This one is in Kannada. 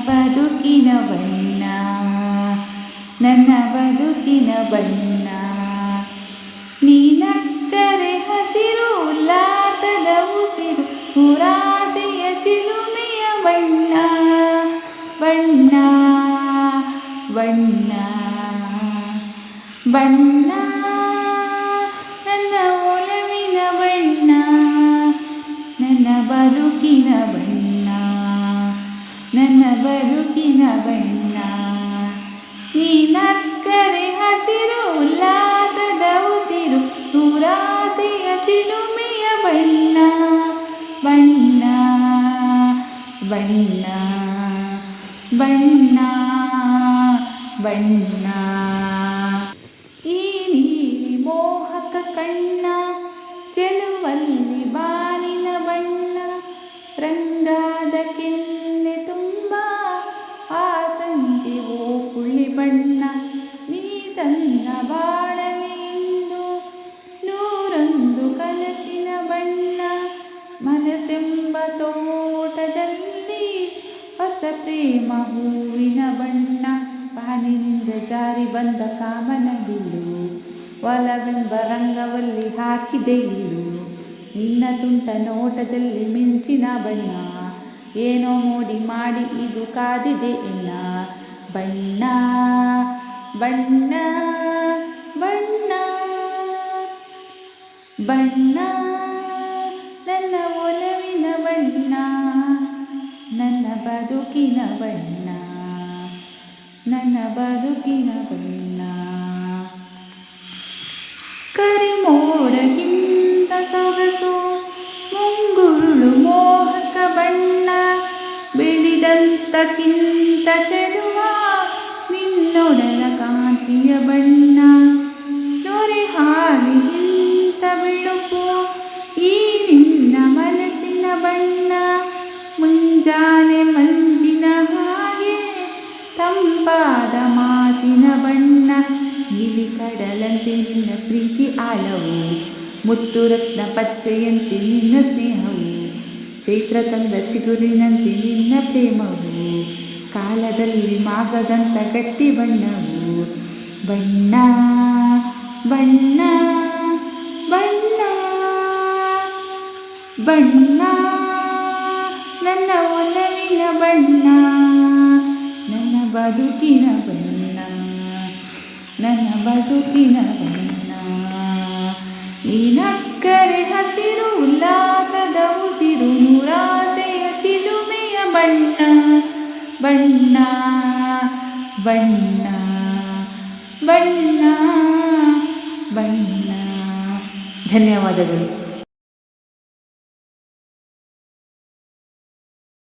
ಬದುಕಿನ ಬಣ್ಣ, ನನ್ನ ಬದುಕಿನ ಬಣ್ಣ. ನೀನಕ್ಕರೆ ಹಸಿರು ಉಲ್ಲಾಸದ ಉಸಿರು, ಹುರಾಸೆಯ ಚಿಲುಮೆಯ ಬಣ್ಣ ಬಣ್ಣ ಬಣ್ಣ ಬಣ್ಣ, ನನ್ನ ಒಲವಿನ ಬಣ್ಣ, ನನ್ನ ಬದುಕಿನ ಬಣ್ಣ, ನನ್ನ ಬದುಕಿನ ಬಣ್ಣ. ನೀನಕ್ಕರೆ ಹಸಿರು ಉಲ್ಲಾಸದ ಉಸಿರು, ನೂರಾಸೆಯ ಚಿಲುಮೆಯ ಬಣ್ಣ ಬಣ್ಣ ಬಣ್ಣ ಬಣ್ಣ ಬಣ್ಣ. ಈ ನೀಲಿ ಮೋಹಕ ಕಣ್ಣ, ಚೆಲುವಲ್ಲಿ ಬಾನಿನ ಬಣ್ಣ, ರಂಗಾದ ಕೆನ್ನೆ ತುಂಬ ಆ ಸಂಜೆವೋ ಕುಳ್ಳಿ ಬಣ್ಣ. ನೀ ತನ್ನ ಬಾಳಲಿ ಎಂದು ನೂರೊಂದು ಕನಸಿನ ಬಣ್ಣ, ಮನಸ್ಸೆಂಬ ತೋಟದಲ್ಲಿ ಹೊಸ ಪ್ರೇಮ ಹೂವಿನ ಬಣ್ಣ. ಬಾನಿನಿಂದ ಜಾರಿ ಬಂದ ಕಾಮನ ಬಿಲ್ಲು, ಒಲವೆಂಬ ರಂಗವಲ್ಲಿ ಹಾಕಿದೆ ಇಲ್ಲು. ನಿನ್ನ ತುಂಟ ನೋಟದಲ್ಲಿ ಮಿಂಚಿನ ಬಣ್ಣ, ಏನೋ ಮೋಡಿ ಮಾಡಿ ಇದು ಕಾದಿದೆ ಎನ್ನ. ಬಣ್ಣ ಬಣ್ಣ ಬಣ್ಣ ಬಣ್ಣ, ನನ್ನ ಒಲವಿನ ಬಣ್ಣ, ನನ್ನ ಬದುಕಿನ ಬಣ್ಣ, ನನ್ನ ಬದುಕಿನ ಬಣ್ಣ. ಕರಿಮೋಡಗಿಂತ ಸೊಗಸು ಮುಂಗುರುಳು ಮೋಹಕ ಬಣ್ಣ, ಬಿಳಿದಂತಕ್ಕಿಂತ ಚೆಲುವ ನಿನ್ನೊಡಲ ಕಾಂತಿಯ ಬಣ್ಣ. ನೊರೆ ಹಾಲಿಗಿಂತ ಬಿಳುಪು ಈ ನಿನ್ನ ಮನಸ್ಸಿನ ಬಣ್ಣ, ಮುಂಜಾನೆ ಮಂಜಿನ ಹಾಗೆ ತಂಪಾದ ಮಾತಿನ ಬಣ್ಣ. ನೀಲಿ ಕಡಲಂತೆ ನಿನ್ನ ಪ್ರೀತಿ ಆಳವು, ಮುತ್ತು ರತ್ನ ಪಚ್ಚೆಯಂತೆ ನಿನ್ನ ಸ್ನೇಹವು, ಚೈತ್ರ ತಂದ ಚಿಗುರಿನಂತೆ ನಿನ್ನ ಪ್ರೇಮವು, ಕಾಲದಲ್ಲಿ ಮಾಸದಂತ ಗಟ್ಟಿ ಬಣ್ಣವು. ಬಣ್ಣ ಬಣ್ಣ ಬಣ್ಣ ಬಣ್ಣ, ನನ್ನ ಒಲವಿನ ಬಣ್ಣ, ನನ್ನ ಬದುಕಿನ ಬಣ್ಣ, ನನ್ನ ಬದುಕಿನ ಬಣ್ಣ. ನೀನಕ್ಕರೆ ಹಸಿರು ಉಲ್ಲಾಸದ ಉಸಿರು, ನೂರಾಸೆಯ ಚಿಲುಮೆಯ ಬಣ್ಣ ಬಣ್ಣ ಬಣ್ಣ ಬಣ್ಣ ಬಣ್ಣ. ಧನ್ಯವಾದಗಳು.